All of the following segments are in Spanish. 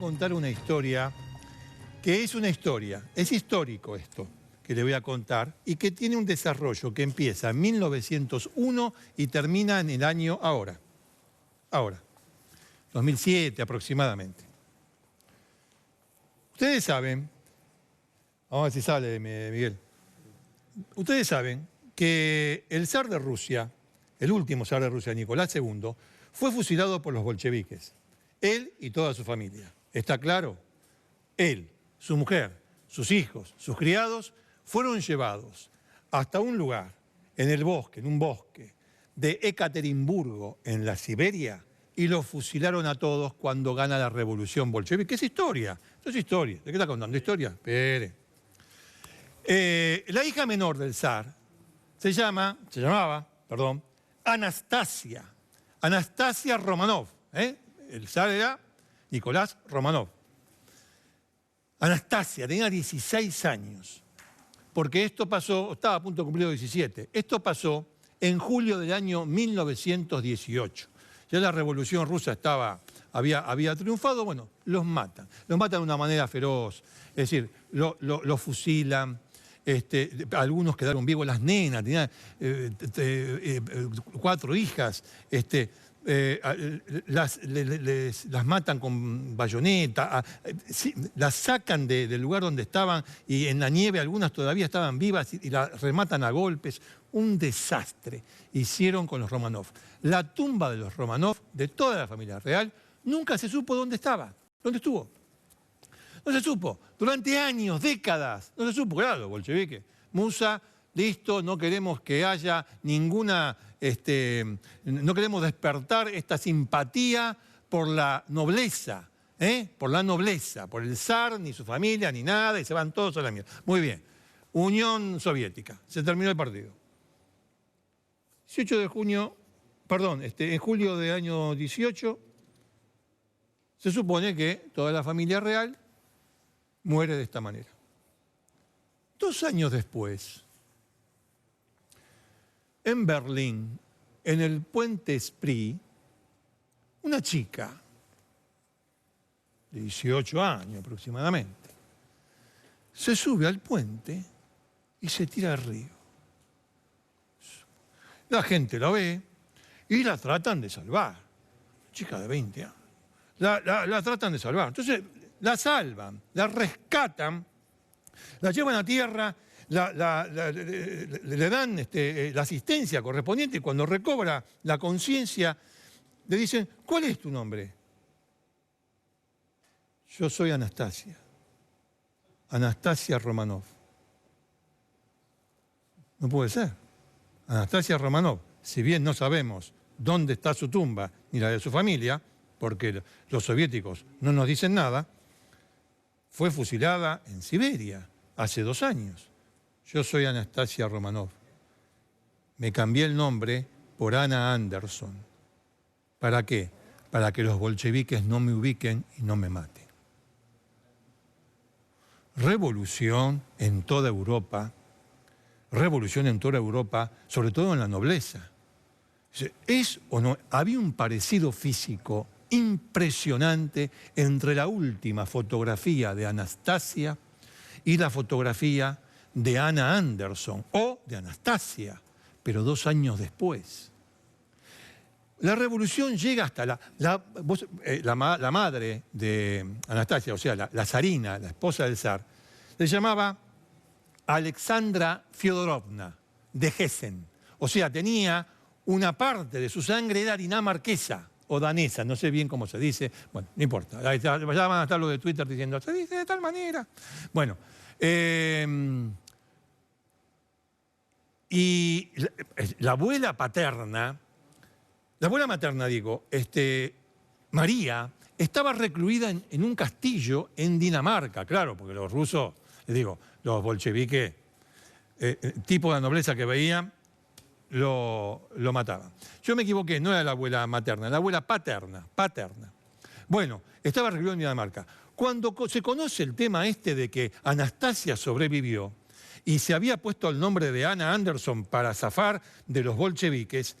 Contar una historia que es una historia, es histórico esto que le voy a contar y que tiene un desarrollo que empieza en 1901 y termina en el año ahora, 2007 aproximadamente. Ustedes saben, vamos a ver si sale Miguel, ustedes saben que el zar de Rusia, el último zar de Rusia, Nicolás II, fue fusilado por los bolcheviques, él y toda su familia. ¿Está claro? Él, su mujer, sus hijos, sus criados, fueron llevados hasta un lugar, en el bosque, en un bosque de Ekaterimburgo, en la Siberia, y los fusilaron a todos cuando gana la revolución bolchevique. Es historia, esto es historia. ¿De qué está contando? ¿Historia? Espere. La hija menor del zar se llamaba, Anastasia Romanov. El zar era Nicolás Romanov. Anastasia tenía 16 años, porque esto pasó, estaba a punto de cumplir los 17. Esto pasó en julio del año 1918. Ya la revolución rusa había triunfado, bueno, los matan de una manera feroz, es decir, los fusilan. Algunos quedaron vivos, las nenas, tenían 4 hijas, las matan con bayoneta, las sacan del lugar donde estaban y en la nieve algunas todavía estaban vivas y las rematan a golpes. Un desastre hicieron con los Romanov. La tumba de los Romanov, de toda la familia real, nunca se supo dónde estaba, dónde estuvo. No se supo, durante años, décadas, no se supo, claro, bolchevique. Musa, listo, no queremos que haya ninguna, no queremos despertar esta simpatía por la nobleza, por el zar, ni su familia, ni nada, y se van todos a la mierda. Muy bien, Unión Soviética, se terminó el partido. 18 de junio, perdón, en julio del año 18, se supone que toda la familia real muere de esta manera. 2 años después, en Berlín, en el puente Spree, una chica de 18 años aproximadamente se sube al puente y se tira al río. La gente la ve y la tratan de salvar. Chica de 20 años. La tratan de salvar. Entonces la salvan, la rescatan, la llevan a tierra, le dan la asistencia correspondiente y cuando recobra la conciencia le dicen, ¿cuál es tu nombre? Yo soy Anastasia Romanov. No puede ser. Anastasia Romanov, si bien no sabemos dónde está su tumba ni la de su familia, porque los soviéticos no nos dicen nada, fue fusilada en Siberia hace 2 años. Yo soy Anastasia Romanov. Me cambié el nombre por Anna Anderson. ¿Para qué? Para que los bolcheviques no me ubiquen y no me maten. Revolución en toda Europa, sobre todo en la nobleza. ¿Es o no? Había un parecido físico impresionante entre la última fotografía de Anastasia y la fotografía de Anna Anderson, o de Anastasia, pero 2 años después. La revolución llega hasta la madre de Anastasia, o sea, la zarina, la esposa del zar, se llamaba Alexandra Fyodorovna de Hessen. O sea, tenía una parte de su sangre era dinamarquesa o danesa, no sé bien cómo se dice. Bueno, no importa. Ya van a estar los de Twitter diciendo, se dice de tal manera. Bueno, y la abuela materna, María, estaba recluida en un castillo en Dinamarca, claro, porque los rusos, los bolcheviques, tipo de la nobleza que veían, lo mataban. Yo me equivoqué, no era la abuela materna, la abuela paterna. Bueno, estaba recluida en Dinamarca. Cuando se conoce el tema de que Anastasia sobrevivió y se había puesto el nombre de Anna Anderson para zafar de los bolcheviques,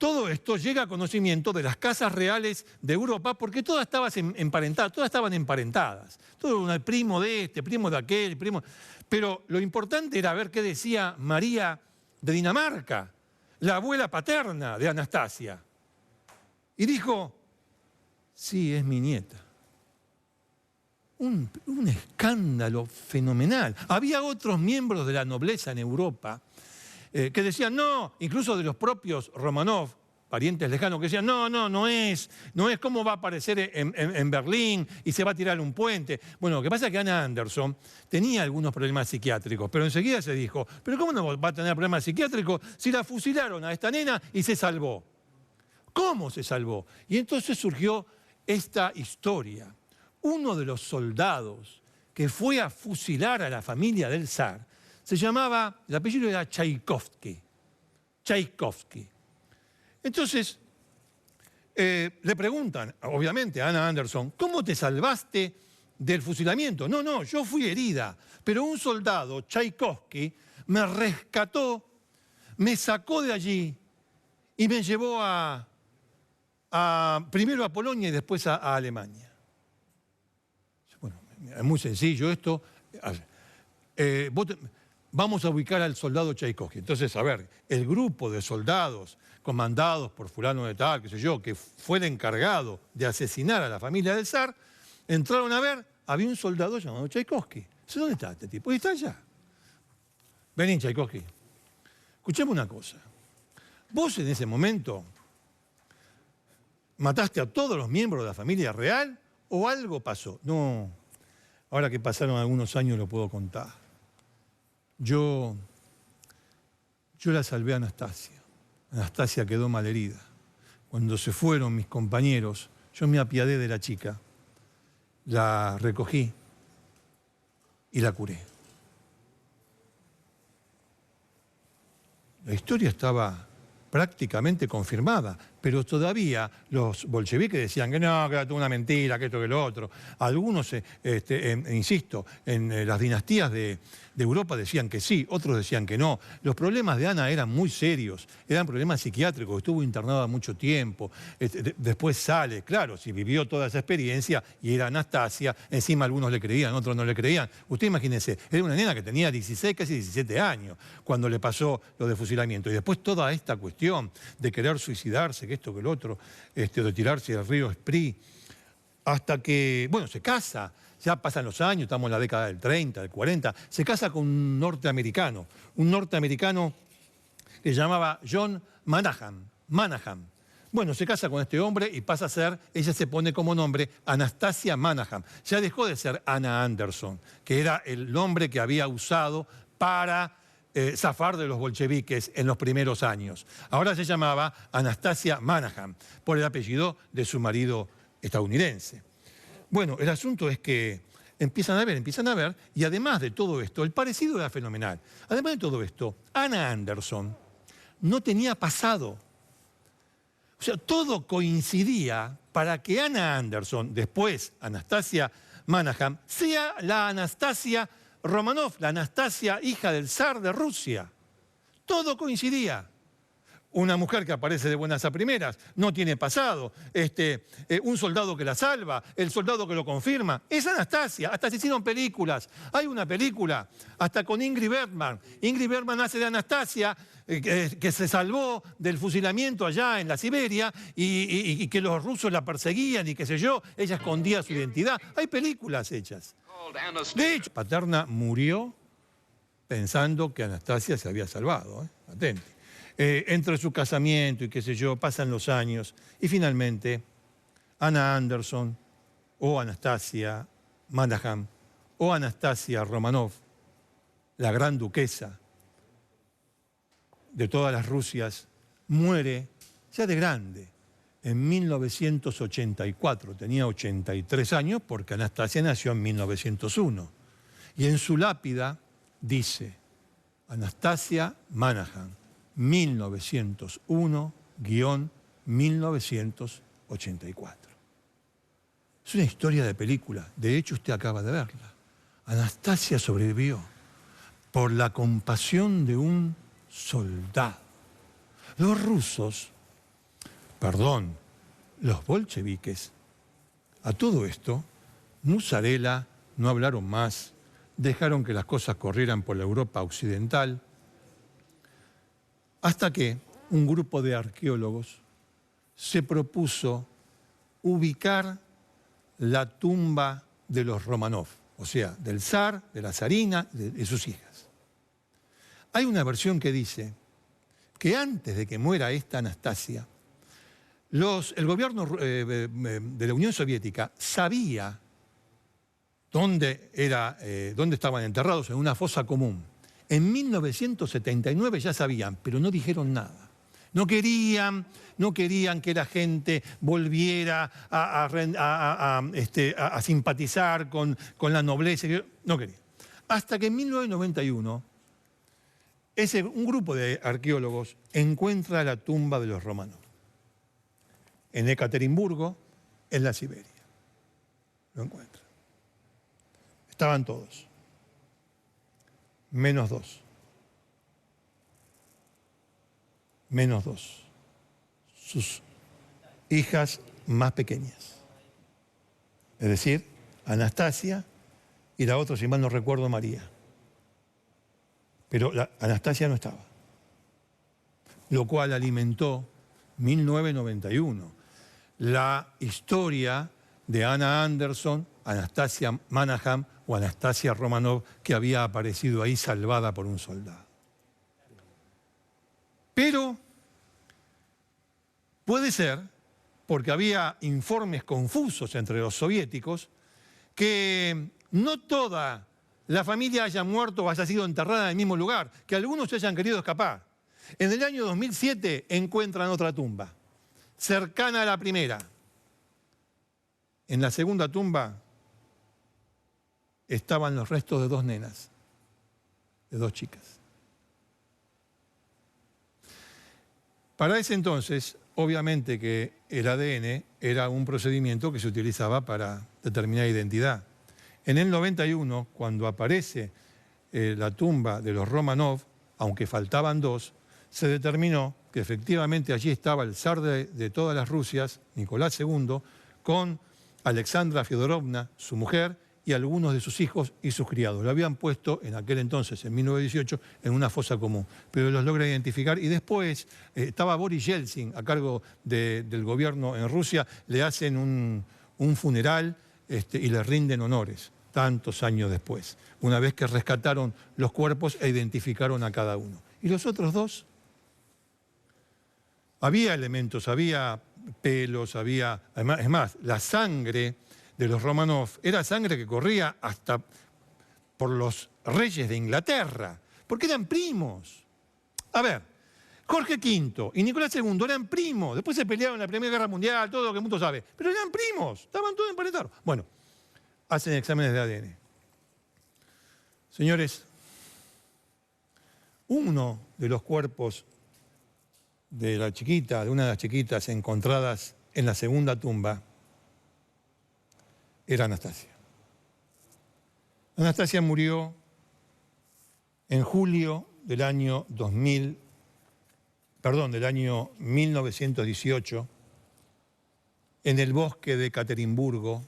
todo esto llega a conocimiento de las casas reales de Europa porque todas estaban emparentadas. Todo el primo de este, primo de aquel, primo... Pero lo importante era ver qué decía María de Dinamarca, la abuela paterna de Anastasia. Y dijo, sí, es mi nieta. Un escándalo fenomenal. Había otros miembros de la nobleza en Europa que decían, no, incluso de los propios Romanov, parientes lejanos, que decían, no es, ¿cómo va a aparecer en Berlín y se va a tirar un puente? Bueno, lo que pasa es que Anna Anderson tenía algunos problemas psiquiátricos, pero enseguida se dijo, pero ¿cómo no va a tener problemas psiquiátricos si la fusilaron a esta nena y se salvó? ¿Cómo se salvó? Y entonces surgió esta historia. Uno de los soldados que fue a fusilar a la familia del zar se llamaba, el apellido era Tchaikovsky. Tchaikovsky. Entonces, le preguntan, obviamente, a Anna Anderson, ¿cómo te salvaste del fusilamiento? No, yo fui herida, pero un soldado, Tchaikovsky, me rescató, me sacó de allí y me llevó primero a Polonia y después a Alemania. Bueno, es muy sencillo esto. Vamos a ubicar al soldado Tchaikovsky. Entonces, a ver, el grupo de soldados comandados por fulano de tal, qué sé yo, que fue el encargado de asesinar a la familia del zar, entraron a ver, había un soldado llamado Tchaikovsky. ¿Dónde está este tipo? Y está allá. Vení, Tchaikovsky. Escuchame una cosa. Vos en ese momento mataste a todos los miembros de la familia real o algo pasó. No, ahora que pasaron algunos años lo puedo contar. Yo la salvé a Anastasia. Anastasia quedó malherida. Cuando se fueron mis compañeros, yo me apiadé de la chica, la recogí y la curé. La historia estaba prácticamente confirmada, pero todavía los bolcheviques decían que no, que era toda una mentira, que esto, que lo otro. Algunos, insisto, en las dinastías de Europa decían que sí, otros decían que no. Los problemas de Ana eran muy serios, eran problemas psiquiátricos, estuvo internada mucho tiempo, después sale, claro, si vivió toda esa experiencia y era Anastasia, encima algunos le creían, otros no le creían. Usted imagínese, era una nena que tenía 16, casi 17 años cuando le pasó lo de fusilamiento. Y después toda esta cuestión de querer suicidarse, que esto, que lo otro, de tirarse al río Spree, hasta que, bueno, se casa. Ya pasan los años, estamos en la década del 30, del 40, se casa con un norteamericano que se llamaba John Manahan. Bueno, se casa con este hombre y pasa a ser, ella se pone como nombre Anastasia Manahan. Ya dejó de ser Anna Anderson, que era el nombre que había usado para zafar de los bolcheviques en los primeros años. Ahora se llamaba Anastasia Manahan, por el apellido de su marido estadounidense. Bueno, el asunto es que empiezan a ver, y además de todo esto, el parecido era fenomenal. Además de todo esto, Anna Anderson no tenía pasado. O sea, todo coincidía para que Anna Anderson, después Anastasia Manahan, sea la Anastasia Romanov, la Anastasia hija del zar de Rusia. Todo coincidía. Una mujer que aparece de buenas a primeras, no tiene pasado, un soldado que la salva, el soldado que lo confirma. Es Anastasia, hasta se hicieron películas. Hay una película, hasta con Ingrid Bergman. Ingrid Bergman hace de Anastasia, que se salvó del fusilamiento allá en la Siberia y que los rusos la perseguían y qué sé yo, ella escondía su identidad. Hay películas hechas. De hecho, Paterna murió pensando que Anastasia se había salvado, atente. Entre su casamiento y qué sé yo, pasan los años y finalmente Anna Anderson o Anastasia Manahan o Anastasia Romanov, la gran duquesa de todas las Rusias, muere ya de grande en 1984. Tenía 83 años porque Anastasia nació en 1901. Y en su lápida dice Anastasia Manahan, 1901-1984. Es una historia de película. De hecho, usted acaba de verla. Anastasia sobrevivió por la compasión de un soldado. Los rusos perdón, los bolcheviques. A todo esto, Mussarela no hablaron más, dejaron que las cosas corrieran por la Europa occidental, hasta que un grupo de arqueólogos se propuso ubicar la tumba de los Romanov, o sea, del zar, de la zarina, de sus hijas. Hay una versión que dice que antes de que muera esta Anastasia, el gobierno de la Unión Soviética sabía dónde estaban enterrados, en una fosa común. En 1979 ya sabían, pero no dijeron nada. No querían que la gente volviera a simpatizar con la nobleza. No querían. Hasta que en 1991, un grupo de arqueólogos encuentra la tumba de los Romanov. En Ekaterimburgo, en la Siberia. Lo encuentran. Estaban todos. Menos dos. Menos dos. Sus hijas más pequeñas. Es decir, Anastasia y la otra, si mal no recuerdo, María. Pero Anastasia no estaba. Lo cual alimentó 1991 la historia de Anna Anderson, Anastasia Manahan o Anastasia Romanov, que había aparecido ahí salvada por un soldado. Pero puede ser, porque había informes confusos entre los soviéticos, que no toda la familia haya muerto o haya sido enterrada en el mismo lugar, que algunos se hayan querido escapar. En el año 2007 encuentran otra tumba, cercana a la primera. En la segunda tumba estaban los restos de dos nenas, de dos chicas. Para ese entonces, obviamente que el ADN era un procedimiento que se utilizaba para determinar identidad. En el 91, cuando aparece la tumba de los Romanov, aunque faltaban dos, se determinó que efectivamente allí estaba el zar de todas las Rusias, Nicolás II, con Alexandra Fyodorovna, su mujer, y algunos de sus hijos y sus criados. Lo habían puesto en aquel entonces, en 1918, en una fosa común, pero los logra identificar. Y después estaba Boris Yeltsin a cargo del gobierno en Rusia, le hacen un funeral y le rinden honores, tantos años después, una vez que rescataron los cuerpos e identificaron a cada uno. ¿Y los otros dos? Había elementos, había pelos, había... Es más, la sangre de los Romanov era sangre que corría hasta por los reyes de Inglaterra, porque eran primos. A ver, Jorge V y Nicolás II eran primos, después se pelearon en la Primera Guerra Mundial, todo lo que el mundo sabe, pero eran primos, estaban todos emparentados. Bueno, hacen exámenes de ADN. Señores, uno de los cuerpos de una de las chiquitas encontradas en la segunda tumba, era Anastasia. Anastasia murió en julio del año 1918, en el bosque de Ekaterimburgo,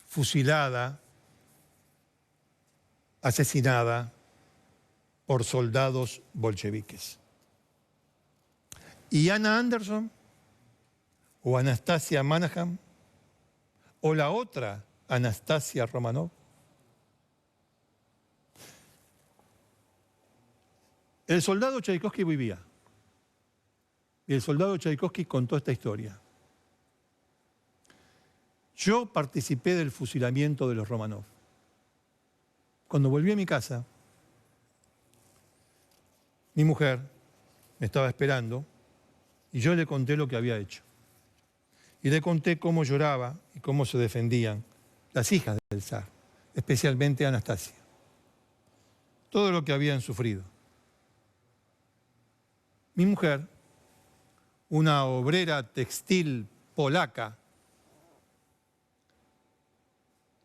fusilada, asesinada por soldados bolcheviques. ¿Y Anna Anderson? ¿O Anastasia Manahan? ¿O la otra Anastasia Romanov? El soldado Tchaikovsky vivía. Y el soldado Tchaikovsky contó esta historia. Yo participé del fusilamiento de los Romanov. Cuando volví a mi casa, mi mujer me estaba esperando y yo le conté lo que había hecho. Y le conté cómo lloraba y cómo se defendían las hijas del zar, especialmente Anastasia. Todo lo que habían sufrido. Mi mujer, una obrera textil polaca,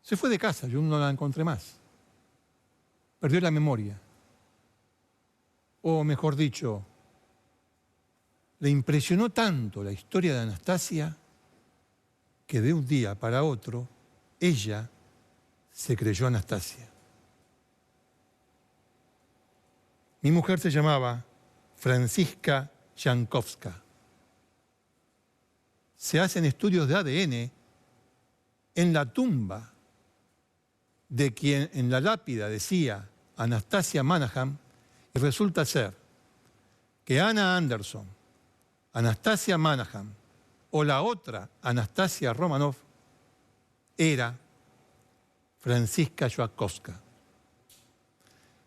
se fue de casa, yo no la encontré más. Perdió la memoria. O mejor dicho, Le impresionó tanto la historia de Anastasia que de un día para otro ella se creyó Anastasia. Mi mujer se llamaba Francisca Jankowska. Se hacen estudios de ADN en la tumba de quien en la lápida decía Anastasia Manahan, y resulta ser que Anna Anderson, Anastasia Manahan o la otra Anastasia Romanov era Francisca Jankowska,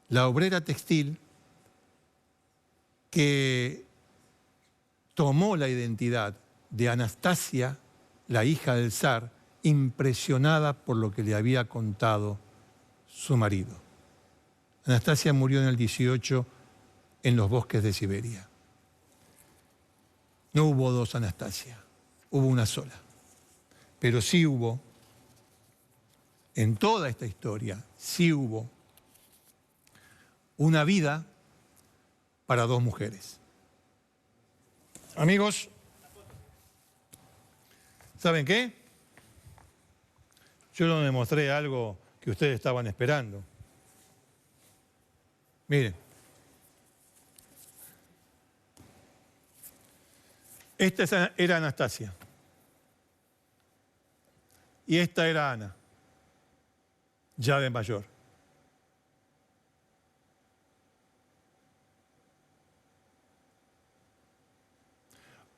la obrera textil que tomó la identidad de Anastasia, la hija del zar, impresionada por lo que le había contado su marido. Anastasia murió en el 18 en los bosques de Siberia. No hubo dos Anastasia, hubo una sola. Pero sí hubo, en toda esta historia, sí hubo una vida para dos mujeres. Amigos, ¿saben qué? Yo les demostré algo que ustedes estaban esperando. Miren. Esta era Anastasia. Y esta era Ana, ya de mayor.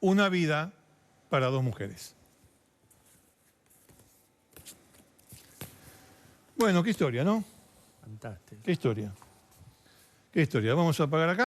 Una vida para dos mujeres. Bueno, qué historia, ¿no? Fantástico. Qué historia. Qué historia. Vamos a apagar acá.